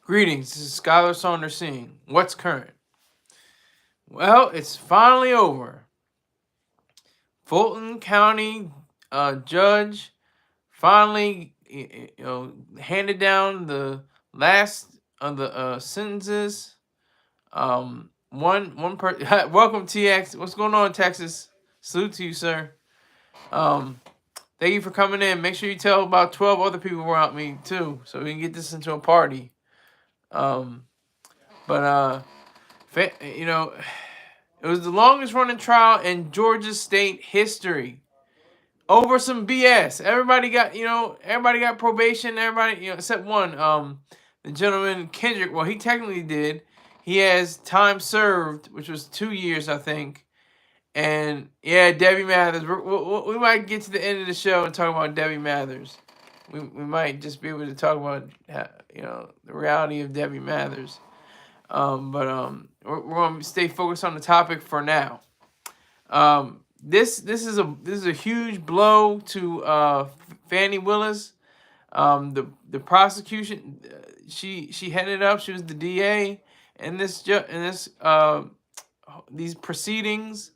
Greetings, this is Skylar Saunders Singh. What's current? Well, it's finally over. Fulton County judge finally, handed down the last of the sentences. One per. Welcome, TX. What's going on, Texas? Salute to you, sir. Thank you for coming in. Make sure you tell about 12 other people around me too, so we can get this into a party. But it was the longest running trial in Georgia state history over some BS. Everybody got probation. Everybody, except one. The gentleman Kendrick. Well, he technically did. He has time served, which was 2 years, I think. And yeah, Debbie Mathers. We might get to the end of the show and talk about Debbie Mathers. We might just be able to talk about the reality of Debbie Mathers. But we're going to stay focused on the topic for now. This is a huge blow to Fani Willis. The prosecution, she headed up. She was the DA in these proceedings.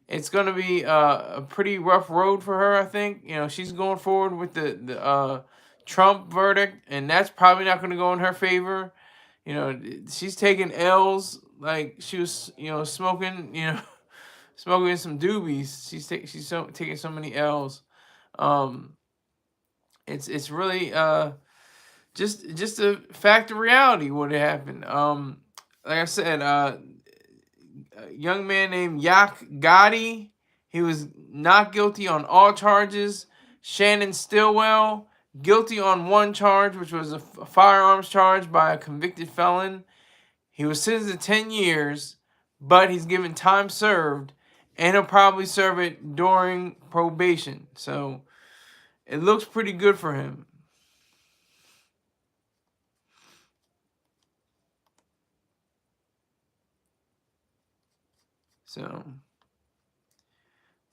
It's going to be a pretty rough road for her, I think. She's going forward with the Trump verdict, and that's probably not going to go in her favor. She's taking L's like she was, smoking, smoking some doobies. She's taking so many L's. It's really just a fact of reality what had happened. Like I said, a young man named Yak Gotti, he was not guilty on all charges. Shannon Stillwell, guilty on one charge, which was a firearms charge by a convicted felon. He was sentenced to 10 years, but he's given time served, and he'll probably serve it during probation. So it looks pretty good for him. So,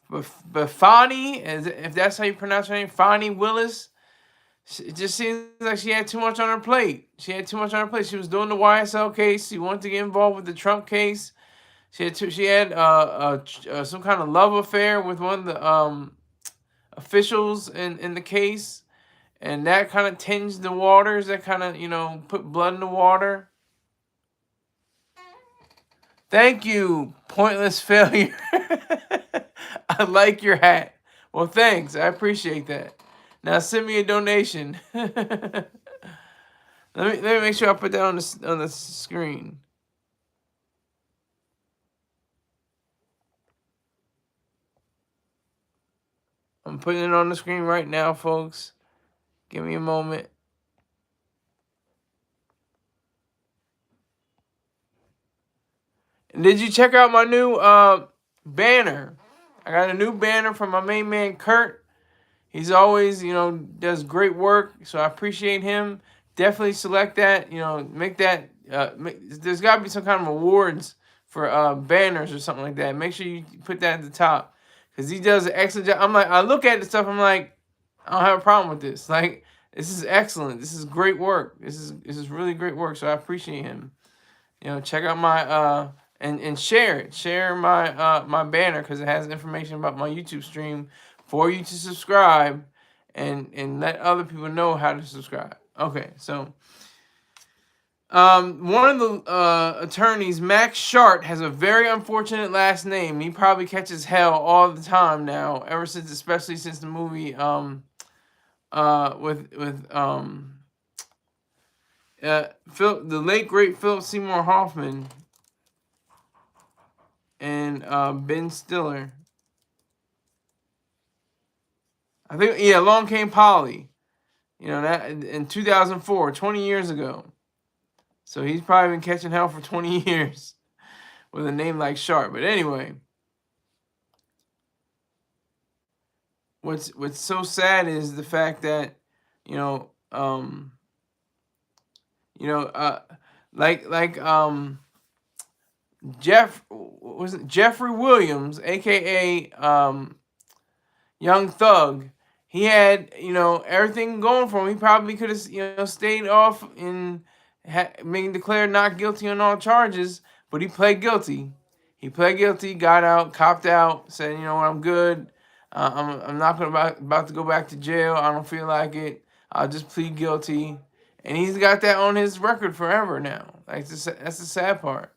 but Fani, if that's how you pronounce her name, Fani Willis, it just seems like she had too much on her plate. She was doing the YSL case. She wanted to get involved with the Trump case. She had some kind of love affair with one of the officials in the case, and that kind of tinged the waters. That kind of put blood in the water. Thank you, pointless failure. I like your hat. Well, thanks. I appreciate that. Now send me a donation. Let me make sure I put that on the screen. I'm putting it on the screen right now, folks. Give me a moment. And did you check out my new banner? I got a new banner from my main man Kurt. He's always, does great work, so I appreciate him. Definitely select that, make that. There's got to be some kind of awards for banners or something like that. Make sure you put that at the top, because he does an excellent job. I look at the stuff, I'm like, I don't have a problem with this. Like, this is excellent. This is great work. This is really great work. So I appreciate him. Check out my and share it. Share my my banner, because it has information about my YouTube stream for you to subscribe and let other people know how to subscribe. Okay, so one of the attorneys, Max Shart, has a very unfortunate last name. He probably catches hell all the time now, especially since the movie with the late great Philip Seymour Hoffman and Ben Stiller. I think, Long Came Polly. That in 2004, 20 years ago. So he's probably been catching hell for 20 years with a name like Sharp. But anyway, what's so sad is the fact that Jeffrey Williams, aka Young Thug. He had everything going for him. He probably could have stayed off in being declared not guilty on all charges, but he pled guilty. He pled guilty, got out, copped out, said, you know what, I'm good. I'm not about to go back to jail. I don't feel like it. I'll just plead guilty. And he's got that on his record forever now. Like, that's the sad part.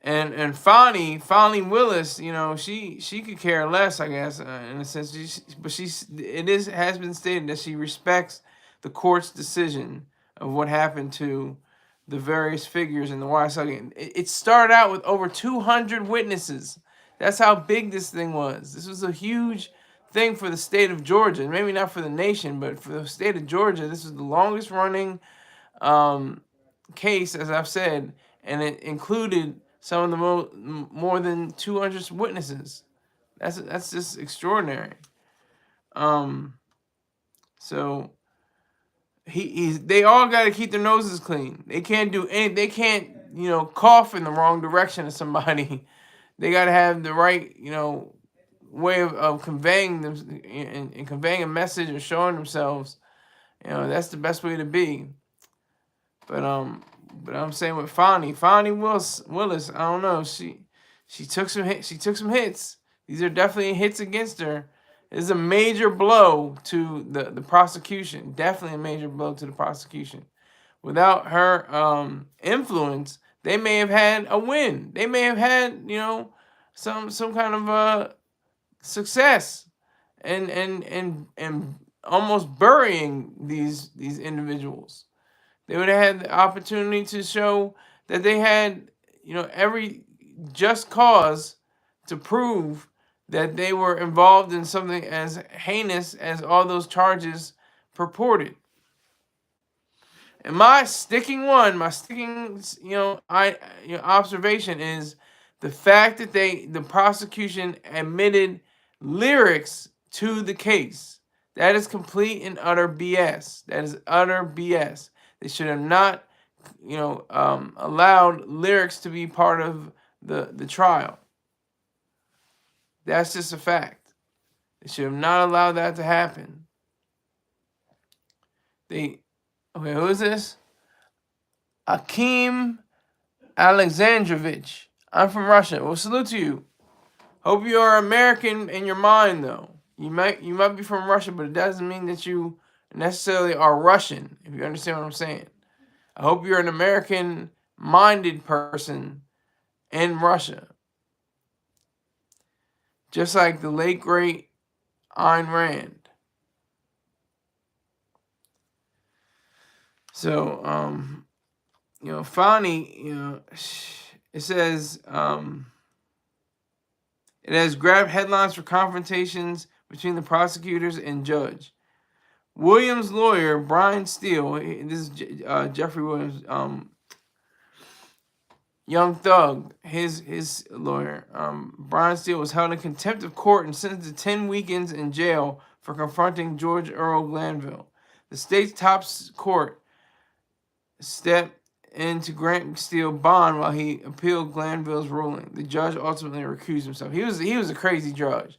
And Fani Willis, you know, she could care less, I guess, in a sense. But has been stated that she respects the court's decision of what happened to the various figures in the YSL game. It started out with over 200 witnesses. That's how big this thing was. This was a huge thing for the state of Georgia. Maybe not for the nation, but for the state of Georgia. This was the longest running case, as I've said, and it included some of the more than 200 witnesses. That's just extraordinary. So they all got to keep their noses clean. They can't do anything. They can't, you know, cough in the wrong direction of somebody. They got to have the right, you know, way of conveying them and conveying a message or showing themselves. You know, that's the best way to be. But I'm saying with Fani Willis, I don't know. She took some hits. She took some hits. These are definitely hits against her. It's a major blow to the prosecution. Definitely a major blow to the prosecution. Without her influence, they may have had a win. They may have had, you know, some kind of success, and almost burying these individuals. They would have had the opportunity to show that they had, you know, every just cause to prove that they were involved in something as heinous as all those charges purported. And my sticking, observation is the fact that the prosecution admitted lyrics to the case. That is complete and utter BS. That is utter BS. They should have not, you know, allowed lyrics to be part of the trial. That's just a fact. They should have not allowed that to happen. Okay, who is this? Akim Alexandrovich. I'm from Russia. Well, salute to you. Hope you are American in your mind, though. You might be from Russia, but it doesn't mean that you necessarily are Russian, if you understand what I'm saying. I hope you're an American-minded person in Russia. Just like the late, great Ayn Rand. So, you know, Fani, you know, it says it has grabbed headlines for confrontations between the prosecutors and judge. Williams' lawyer, Brian Steele, this is Jeffrey Williams, Young Thug, his lawyer, Brian Steele, was held in contempt of court and sentenced to 10 weekends in jail for confronting George Earl Glanville. The state's top court stepped in to grant Steele bond while he appealed Glanville's ruling. The judge ultimately recused himself. He was a crazy judge.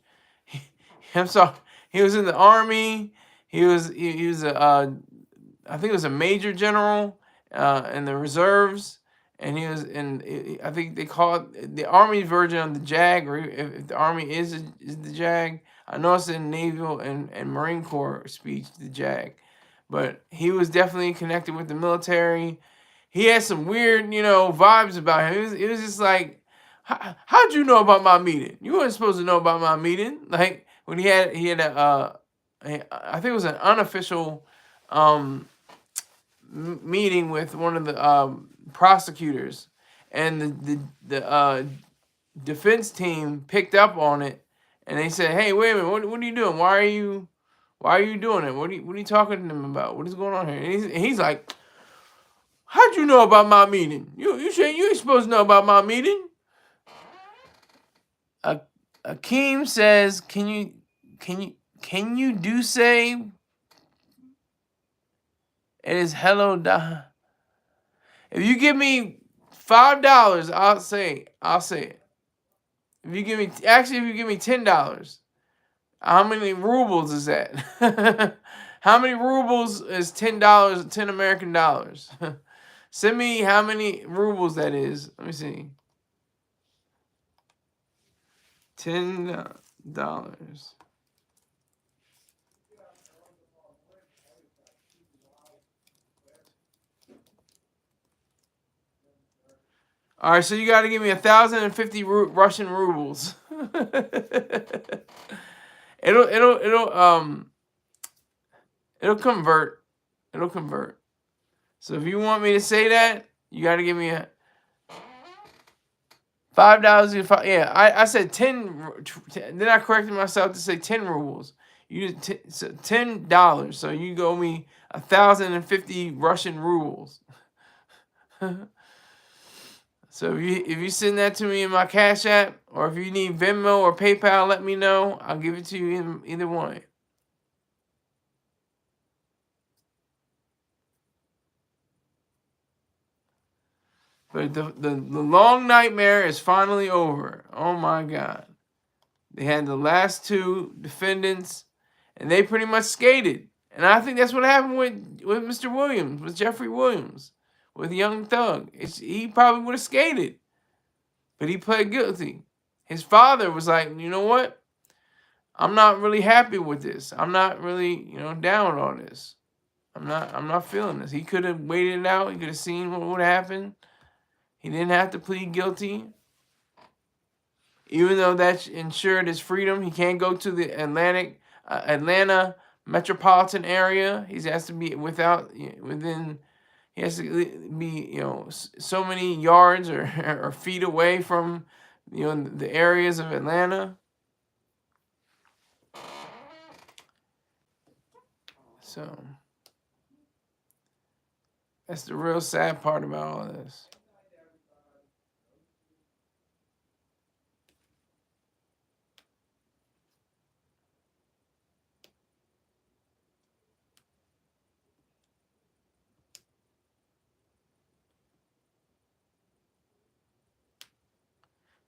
I'm sorry. He was in the Army. He was I think it was a major general in the reserves, and he was in, I think they call it the Army version of the JAG, or if the Army is the JAG. I know it's in Naval and Marine Corps speech, the JAG, but he was definitely connected with the military. He had some weird, you know, vibes about him. It was just like, how'd you know about my meeting? You weren't supposed to know about my meeting. Like when he had a I think it was an unofficial meeting with one of the prosecutors, and the defense team picked up on it, and they said, "Hey, wait a minute, what are you doing? Why are you doing it? What are you talking to them about? What is going on here?" And he's like, "How'd you know about my meeting? You ain't supposed to know about my meeting." Akeem says, "Can you do say it is hello da? If you give me $5, I'll say it. If you give me $10, how many rubles is that? How many rubles is $10? $10 American dollars. Send me how many rubles that is. Let me see. $10. All right, so you got to give me 1,050 Russian rubles. it'll convert. It'll convert. So if you want me to say that, you got to give me a $5. Yeah, I said 10. Then I corrected myself to say 10 rubles. You did $10. So you owe me 1,050 Russian rubles. So if you send that to me in my Cash App, or if you need Venmo or PayPal, let me know. I'll give it to you in either one. But the long nightmare is finally over. Oh my God. They had the last two defendants, and they pretty much skated. And I think that's what happened with Mr. Williams, with Jeffrey Williams, with Young Thug. He probably would have skated, but he pled guilty. His father was like, you know what? I'm not really happy with this. I'm not really, down with all this. I'm not feeling this. He could have waited it out. He could have seen what would happen. He didn't have to plead guilty. Even though that ensured his freedom, he can't go to the Atlanta metropolitan area. He has to be within. He has to be so many yards or feet away from the areas of Atlanta. So that's the real sad part about all this.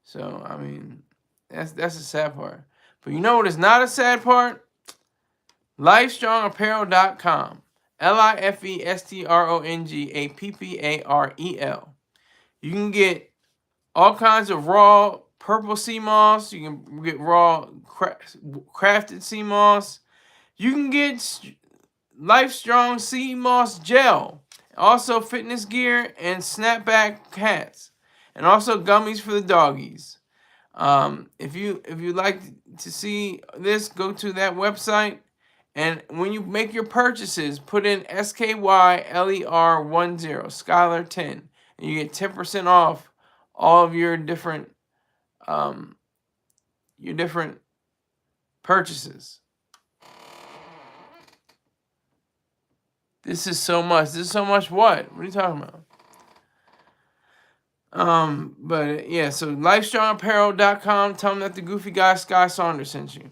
So, I mean, that's the sad part. But you know what is not a sad part? LifeStrongApparel.com. LifeStrongApparel. You can get all kinds of raw purple sea moss. You can get raw crafted sea moss. You can get Life-Strong sea moss gel. Also fitness gear and snapback hats. And also gummies for the doggies. If you like to see this, go to that website. And when you make your purchases, put in SKYLER10, Skyler10. And you get 10% off all of your different purchases. This is so much. This is so much what? What are you talking about? But yeah, so LifeStrongApparel.com. Tell them that the goofy guy Sky Saunders sent you.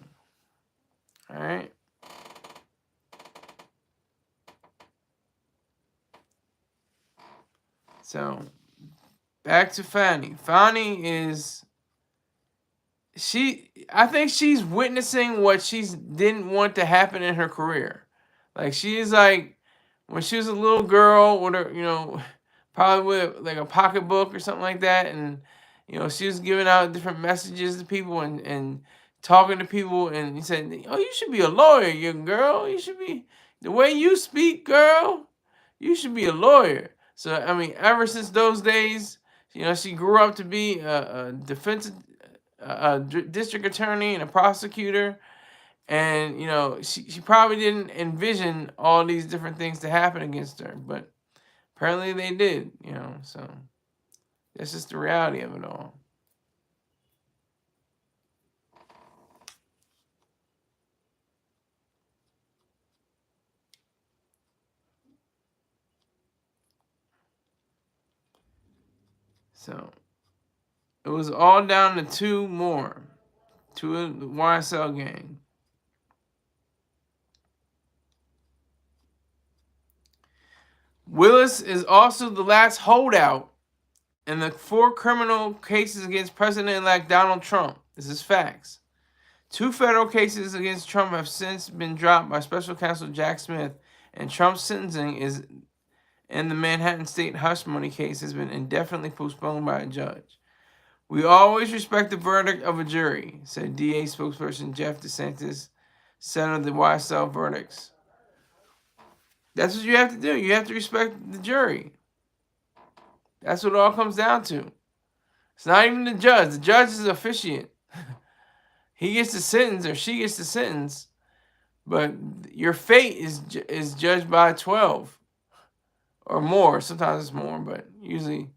All right. So back to Fani. Fani is I think she's witnessing what she didn't want to happen in her career. Like she's like when she was a little girl with her, probably with like a pocketbook or something like that, and she was giving out different messages to people and talking to people, and he said, "Oh, you should be a lawyer, young girl. You should be the way you speak, girl. You should be a lawyer." So I mean, ever since those days, she grew up to be a district attorney and a prosecutor, and she probably didn't envision all these different things to happen against her, but apparently they did, so that's just the reality of it all. So it was all down to two more, two of the YSL gang. Willis is also the last holdout in the 4 criminal cases against President-elect Donald Trump. This is facts. 2 federal cases against Trump have since been dropped by Special Counsel Jack Smith, and Trump's sentencing is in the Manhattan State hush money case has been indefinitely postponed by a judge. We always respect the verdict of a jury, said DA spokesperson Jeff DeSantis, said of the YSL verdicts. That's what you have to do. You have to respect the jury. That's what it all comes down to. It's not even the judge. The judge is officiant. He gets the sentence or she gets the sentence, but your fate is judged by 12 or more. Sometimes it's more, but usually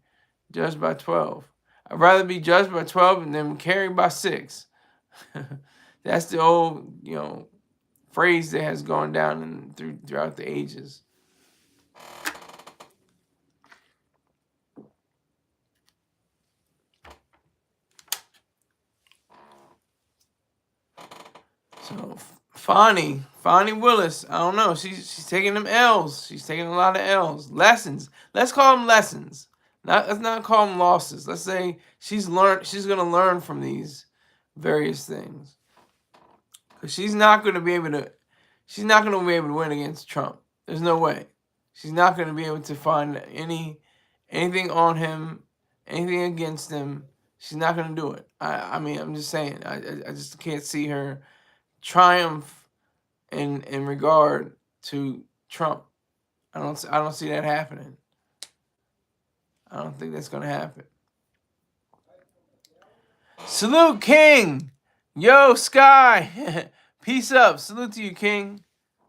judged by 12. I'd rather be judged by 12 than carried by 6. That's the old, phrase that has gone down throughout the ages. So Fani Willis, I don't know. She's taking them L's. She's taking a lot of L's. Lessons. Let's call them lessons. Let's not call them losses. Let's say she's gonna learn from these various things. Because she's not gonna be able to win against Trump. There's no way. She's not gonna be able to find anything on him, anything against him. She's not gonna do it. I mean, I'm just saying. I just can't see her triumph in regard to Trump. I don't see that happening. I don't think that's gonna happen. Salute, King. Yo, Sky. Peace up. Salute to you, King.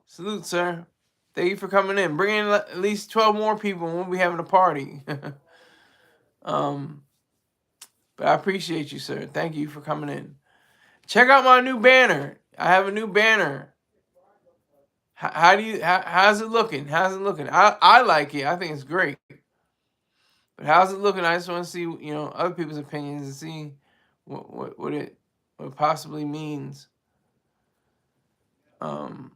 Salute, sir. Thank you for coming in. Bring in at least 12 more people and we'll be having a party. But I appreciate you, sir. Thank you for coming in. Check out my new banner. I have a new banner. How's it looking? How's it looking? I like it. I think it's great. But how's it looking? I just want to see, other people's opinions and see what it possibly means. Of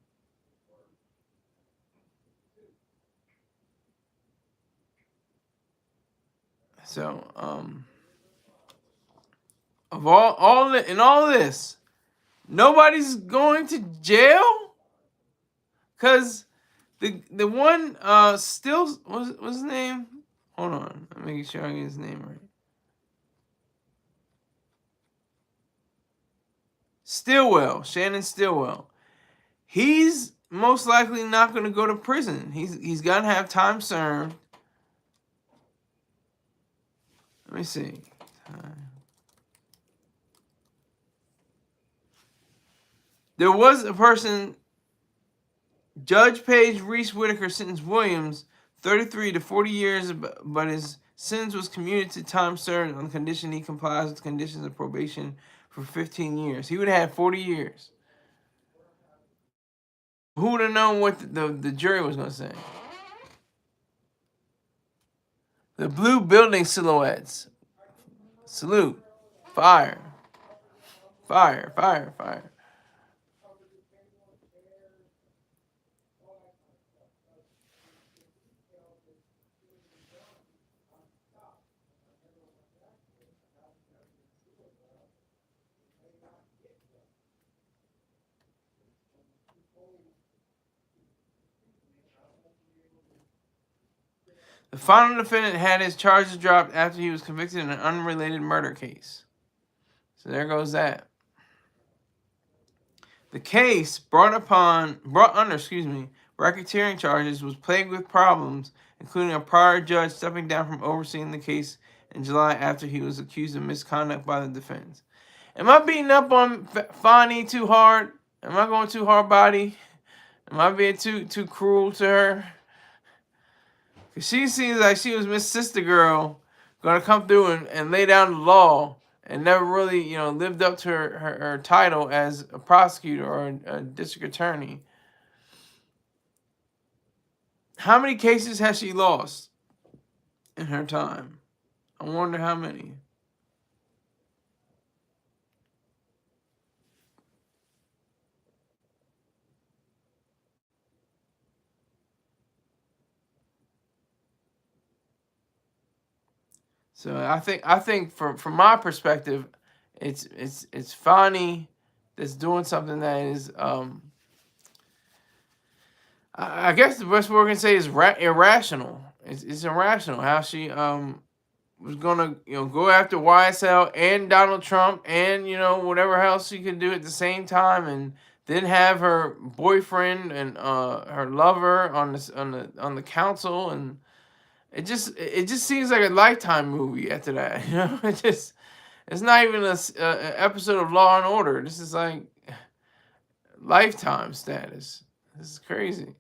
all this, nobody's going to jail, cause the one still what's his name? Hold on, I'm making sure I get his name right. Stillwell, Shannon Stillwell. He's most likely not going to go to prison. He's gonna have time served. Let me see. There was a person, Judge Page Reese Whitaker sentenced Williams 33 to 40 years, but his sentence was commuted to time served on the condition he complies with conditions of probation for 15 years. He would have had 40 years. Who would have known what the jury was going to say? The blue building silhouettes. Salute. Fire. Fire, fire, fire. The final defendant had his charges dropped after he was convicted in an unrelated murder case. So there goes that. The case brought under racketeering charges was plagued with problems, including a prior judge stepping down from overseeing the case in July after he was accused of misconduct by the defense. Am I beating up on Fani too hard? Am I going too hard body? Am I being too cruel to her? Because she seems like she was Miss Sister Girl, going to come through and lay down the law and never really, lived up to her title as a prosecutor or a district attorney. How many cases has she lost in her time? I wonder how many. So I think from my perspective, it's Fani that's doing something that is I guess the best word we can say is irrational. it's irrational how she was gonna go after YSL and Donald Trump and whatever else she could do at the same time, and then have her boyfriend and her lover on the council, and it just seems like a Lifetime movie after that. It's not even an episode of Law and Order. This is like Lifetime status. This is crazy.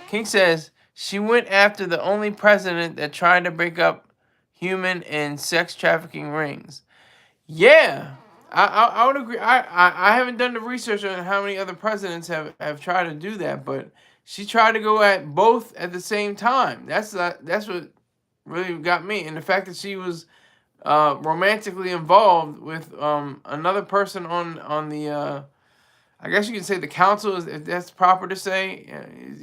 King says she went after the only president that tried to break up human and sex trafficking rings. Yeah, I would agree. I haven't done the research on how many other presidents have tried to do that, but she tried to go at both at the same time. That's what really got me, and the fact that she was romantically involved with another person on the I guess you can say the council, if that's proper to say.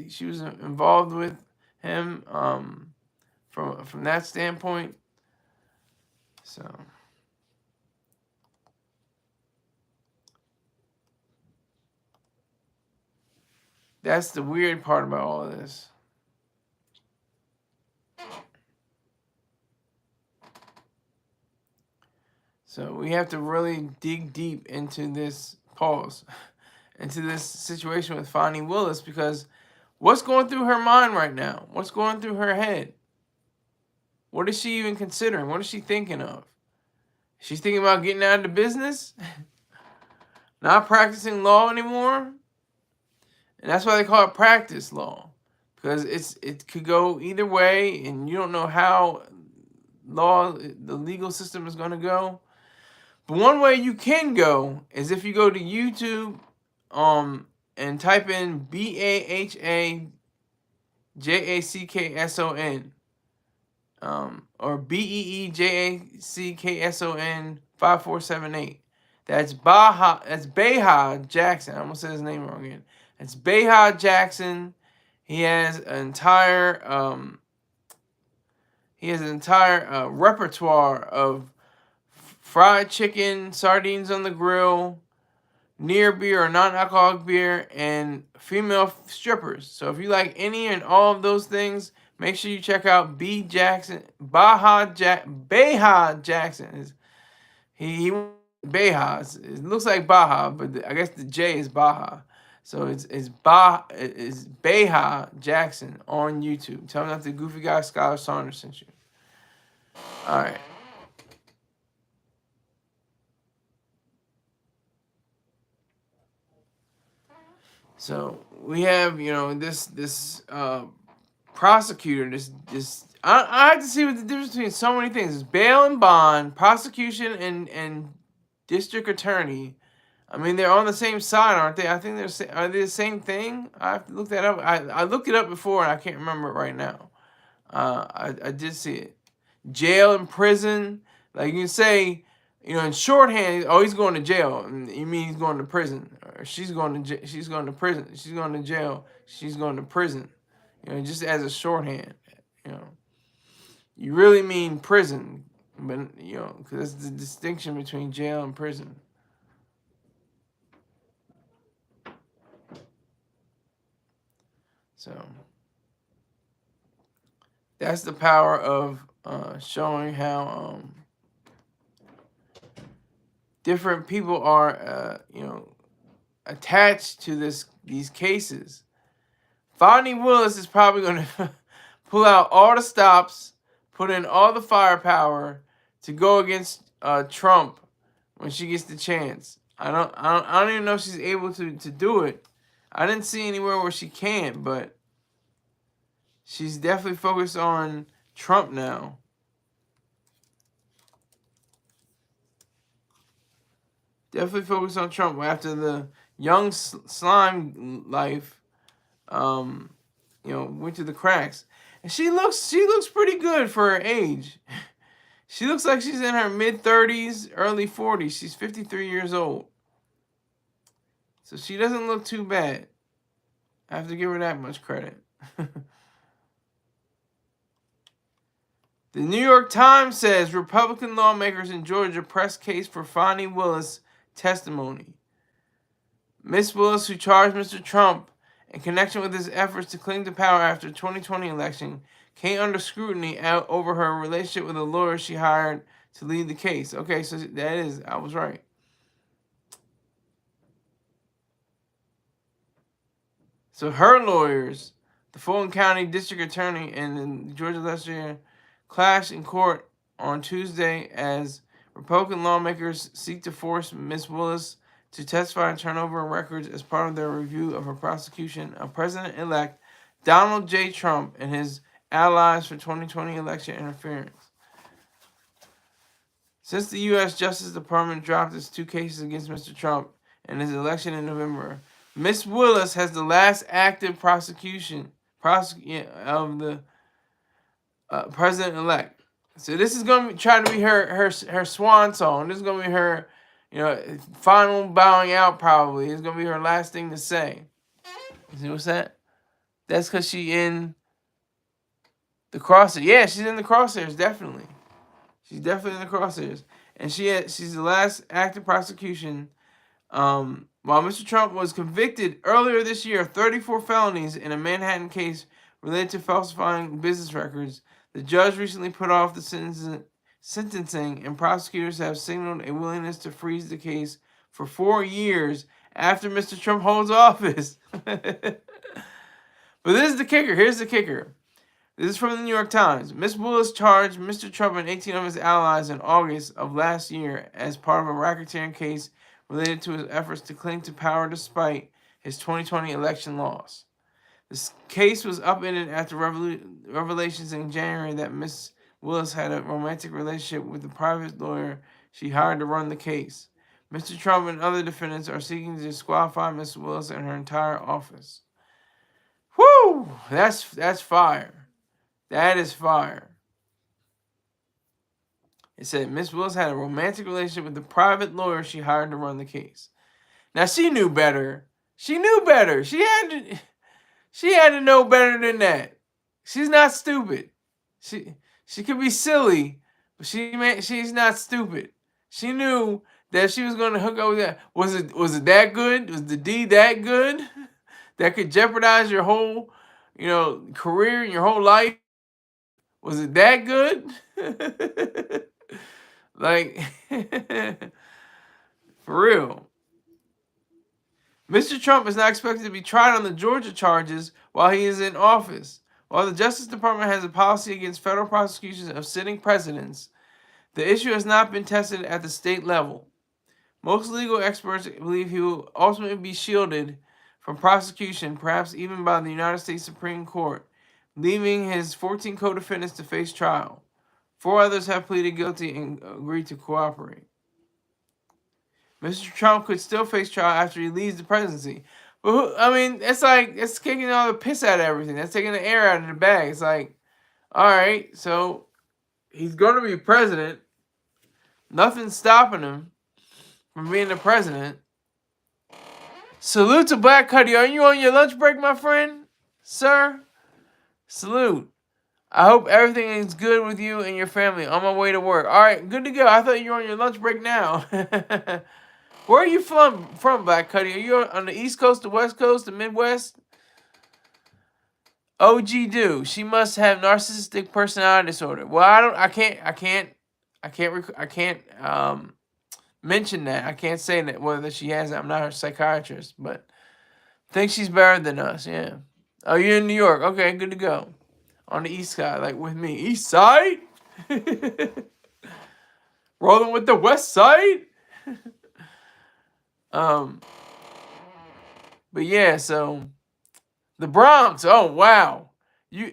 She was involved with him from that standpoint. So that's the weird part about all of this. So we have to really dig deep into this into this situation with Fani Willis, because what's going through her mind right now? What's going through her head? What is she even considering? What is she thinking of? She's thinking about getting out of the business? Not practicing law anymore? And that's why they call it practice law, because it could go either way, and you don't know how the legal system is going to go. But one way you can go is if you go to YouTube and type in BAHAJACKSON or BEEJACKSON 5478. That's Baha Jackson. I almost said his name wrong again. It's Baha Jackson. He has an entire repertoire of fried chicken, sardines on the grill, near beer or non-alcoholic beer, and female strippers. So if you like any and all of those things, make sure you check out Baha Jackson. He Baha. It looks like Baha, but I guess the J is Baha. So it's Baha Jackson on YouTube. Tell me that the Goofy Guy Scholar Saunders sent you. All right. So we have, this prosecutor, this I have to see what the difference between so many things is. Bail and bond, prosecution and district attorney. I mean, they're on the same side, aren't they? I think are they the same thing? I have to look that up. I looked it up before and I can't remember it right now. I did see it. Jail and prison, like you can say, in shorthand, oh, he's going to jail. And you mean he's going to prison, or she's going to prison, she's going to jail, she's going to prison. Just as a shorthand. You really mean prison, but because that's the distinction between jail and prison. So that's the power of showing how different people are, attached to these cases. Fani Willis is probably going to pull out all the stops, put in all the firepower to go against Trump when she gets the chance. I don't even know if she's able to do it. I didn't see anywhere where she can't, but she's definitely focused on Trump now. Definitely focused on Trump after the young slime life, went to the cracks. And she looks pretty good for her age. She looks like she's in her mid-30s, early 40s. She's 53 years old. So she doesn't look too bad. I have to give her that much credit. The New York Times says Republican lawmakers in Georgia press case for Fani Willis testimony. Miss Willis, who charged Mr. Trump in connection with his efforts to cling to power after the 2020 election came under scrutiny out over her relationship with a lawyer she hired to lead the case. Okay, so I was right. So her lawyers, the Fulton County District Attorney and the Georgia legislature, clashed in court on Tuesday as Republican lawmakers seek to force Ms. Willis to testify and turn over records as part of their review of her prosecution of President-elect Donald J. Trump and his allies for 2020 election interference. Since the U.S. Justice Department dropped its 2 cases against Mr. Trump and his election in November, Ms. Willis has the last active prosecution of the president-elect. So this is going to try to be her swan song. This is going to be her, final bowing out probably. It's going to be her last thing to say. You see what's that? That's because she in the crosshairs. Yeah, she's in the crosshairs, definitely. She's definitely in the crosshairs. And she's the last active prosecution. While Mr. Trump was convicted earlier this year of 34 felonies in a Manhattan case related to falsifying business records, the judge recently put off the sentencing, and prosecutors have signaled a willingness to freeze the case for 4 years after Mr. Trump holds office. But this is the kicker. Here's the kicker. This is from the New York Times. Ms. Willis charged Mr. Trump and 18 of his allies in August of last year as part of a racketeering case related to his efforts to cling to power despite his 2020 election loss. This case was upended after revelations in January that Ms. Willis had a romantic relationship with the private lawyer she hired to run the case. Mr. Trump and other defendants are seeking to disqualify Ms. Willis and her entire office. Woo! That's fire. That is fire. It said Ms. Willis had a romantic relationship with the private lawyer she hired to run the case. Now she knew better. She knew better. She had to know better than that. She's not stupid. She could be silly, but she's not stupid. She knew that she was going to hook up with that. Was it that good? Was the D that good? That could jeopardize your whole, career and your whole life? Was it that good? Like, for real. Mr. Trump is not expected to be tried on the Georgia charges while he is in office. While the Justice Department has a policy against federal prosecutions of sitting presidents, the issue has not been tested at the state level. Most legal experts believe he will ultimately be shielded from prosecution, perhaps even by the United States Supreme Court, leaving his 14 co-defendants to face trial. 4 others have pleaded guilty and agreed to cooperate. Mr. Trump could still face trial after he leaves the presidency. But it's kicking all the piss out of everything. That's taking the air out of the bag. It's like, all right, so he's going to be president. Nothing's stopping him from being the president. Salute to Black Cuddy. Are you on your lunch break, my friend? Sir? Salute. I hope everything is good with you and your family. On my way to work. All right, good to go. I thought you were on your lunch break now. Where are you from, Black Cuddy? Are you on the East Coast, the West Coast, the Midwest? OG do. She must have narcissistic personality disorder. Well, I can't mention that. I can't say that whether she has it. I'm not her psychiatrist, but I think she's better than us. Yeah. Oh, you're in New York. Okay, good to go. On the East Side, like with me. East Side? Rolling with the West Side? But yeah, so the Bronx. Oh wow, you're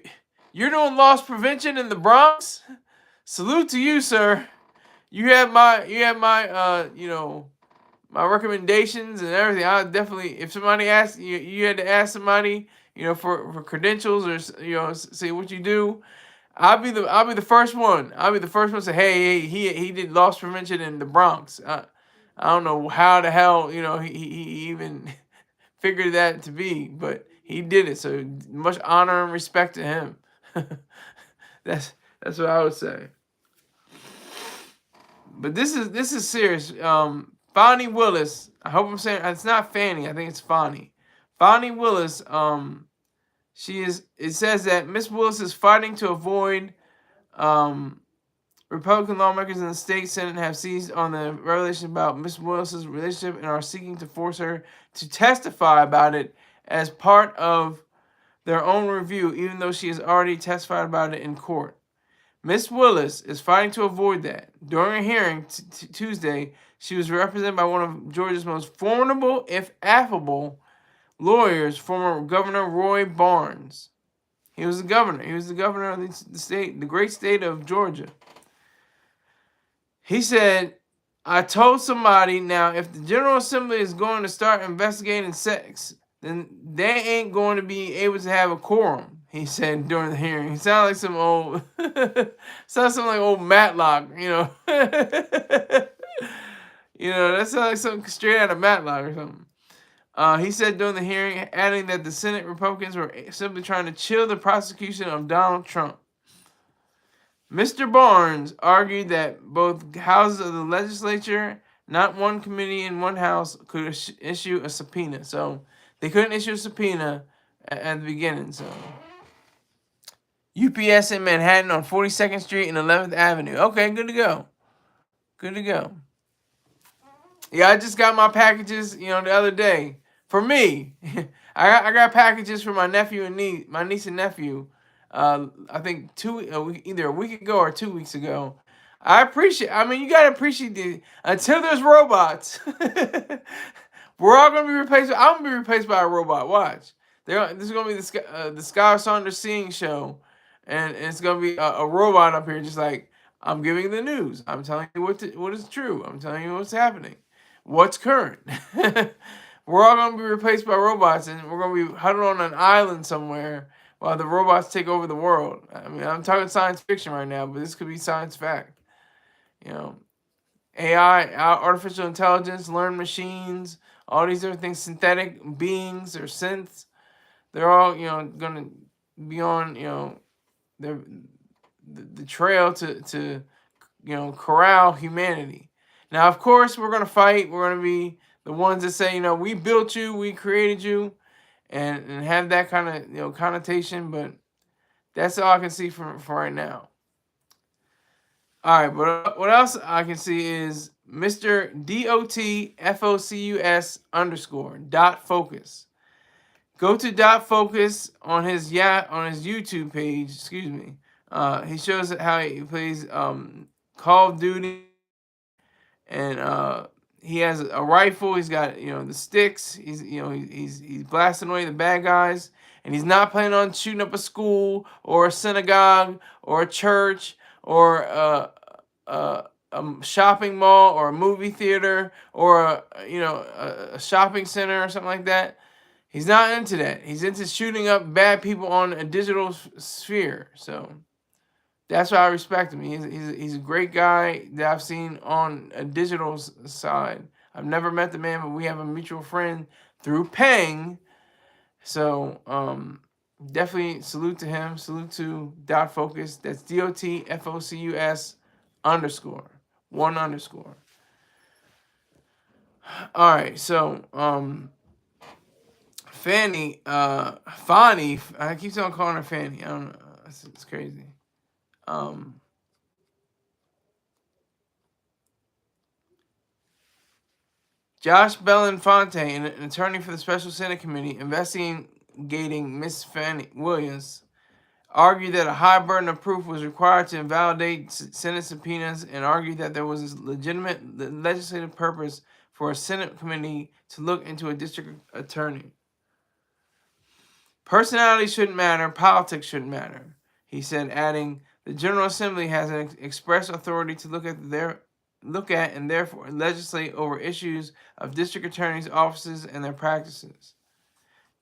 doing loss prevention in the Bronx. Salute to you, sir. You have my my recommendations and everything. I definitely, if somebody asked you had to ask somebody, for credentials or say what you do. I'll be the first one. I'll be the first one to say, hey, he did loss prevention in the Bronx. I don't know how the hell, he even figured that to be, but he did it. So much honor and respect to him. That's what I would say. But this is serious. Fani Willis. I hope I'm saying it's not Fanny. I think it's Fani. Fani Willis, it says that Miss Willis is fighting to avoid Republican lawmakers in the state Senate have seized on the revelation about Miss Willis's relationship and are seeking to force her to testify about it as part of their own review, even though she has already testified about it in court. Miss Willis is fighting to avoid that. During a hearing Tuesday, she was represented by one of Georgia's most formidable, if affable, lawyers, former Governor Roy Barnes. He was the governor. He was the governor of the state, the great state of Georgia. He said, I told somebody, now if the General Assembly is going to start investigating sex, then they ain't going to be able to have a quorum, he said during the hearing. He sounded like some old, sounds like old Matlock, you know. You know, that sounds like something straight out of Matlock or something. He said during the hearing, adding that the Senate Republicans were simply trying to chill the prosecution of Donald Trump. Mr. Barnes argued that both houses of the legislature, not one committee in one house, could issue a subpoena. So they couldn't issue a subpoena at the beginning. So UPS in Manhattan on 42nd Street and 11th Avenue. Okay, good to go. Good to go. Yeah, I just got my packages, you know, the other day. For me, I got packages for my nephew and my niece and nephew. I think either a week ago or 2 weeks ago. I mean, you gotta appreciate until there's robots, we're all gonna be replaced. I'm gonna be replaced by a robot. Watch. This is gonna be the Skylar Saunders Seeing Show, and it's gonna be a robot up here, just like I'm giving the news. I'm telling you what is true. I'm telling you what's happening, what's current. We're all gonna be replaced by robots, and we're gonna be huddled on an island somewhere while the robots take over the world. I mean, I'm talking science fiction right now, but this could be science fact. You know, AI, artificial intelligence, learned machines, all these other things, synthetic beings or synths, they're all, you know, gonna be on, you know, the trail to you know, corral humanity. Now, of course, we're gonna fight. We're gonna be the ones that say, you know, we built you, we created you, and have that kind of, you know, connotation. But that's all I can see for right now. All right, but what else I can see is Mr. DOTFOCUS _.focus. Go to .focus on his YouTube page. Excuse me. He shows how he plays Call of Duty, and he has a rifle. He's got, you know, the sticks. He's blasting away the bad guys, and he's not planning on shooting up a school or a synagogue or a church or a shopping mall or a movie theater or a shopping center or something like that. He's not into that. He's into shooting up bad people on a digital sphere. So that's why I respect him. He's a great guy that I've seen on a digital side. I've never met the man, but we have a mutual friend through Peng. So definitely salute to him. Salute to .focus. That's DOTFOCUS _. 1 _. All right, so Fani, I keep on calling her Fani. I don't know. It's crazy. Josh Belinfonte, an attorney for the Special Senate Committee investigating Miss Fani Willis, argued that a high burden of proof was required to invalidate Senate subpoenas and argued that there was a legitimate legislative purpose for a Senate committee to look into a district attorney. Personality shouldn't matter, politics shouldn't matter, he said, adding, the General Assembly has an express authority to look at and therefore legislate over issues of district attorneys' offices and their practices.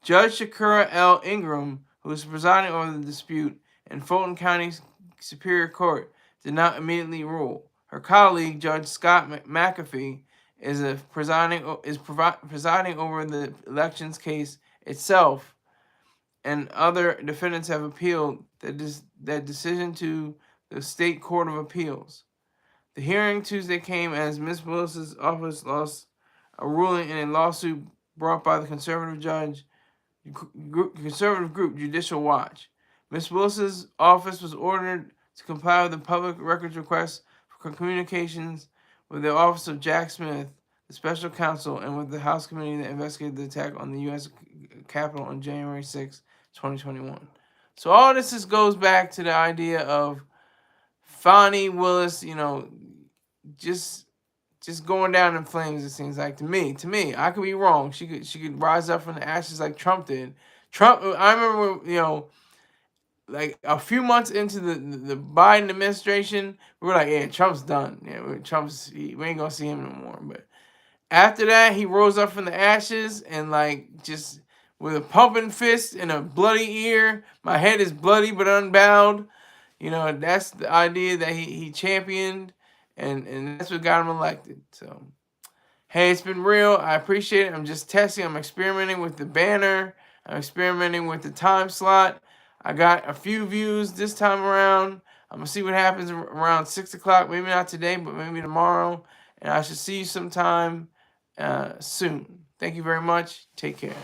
Judge Shakura L. Ingram, who was presiding over the dispute in Fulton County Superior Court, did not immediately rule. Her colleague, Judge Scott McAfee, is presiding over the elections case itself, and other defendants have appealed that decision to the State Court of Appeals. The hearing Tuesday came as Ms. Willis's office lost a ruling in a lawsuit brought by the conservative judge conservative group, Judicial Watch. Ms. Willis's office was ordered to comply with the public records request for communications with the office of Jack Smith, the special counsel, and with the House committee that investigated the attack on the U.S. Capitol on January 6, 2021. So all this goes back to the idea of Fani Willis, just going down in flames. It seems like to me, I could be wrong. She could rise up from the ashes like Trump did. Trump, I remember, like a few months into the Biden administration, we were like, yeah, Trump's done. Yeah, we ain't gonna see him no more. But after that, he rose up from the ashes and like just with a pumping fist and a bloody ear. My head is bloody but unbound. That's the idea that he championed, and that's what got him elected. So, hey, it's been real. I appreciate it. I'm just testing. I'm experimenting with the banner. I'm experimenting with the time slot. I got a few views this time around. I'm going to see what happens around 6 o'clock. Maybe not today, but maybe tomorrow. And I should see you sometime soon. Thank you very much. Take care.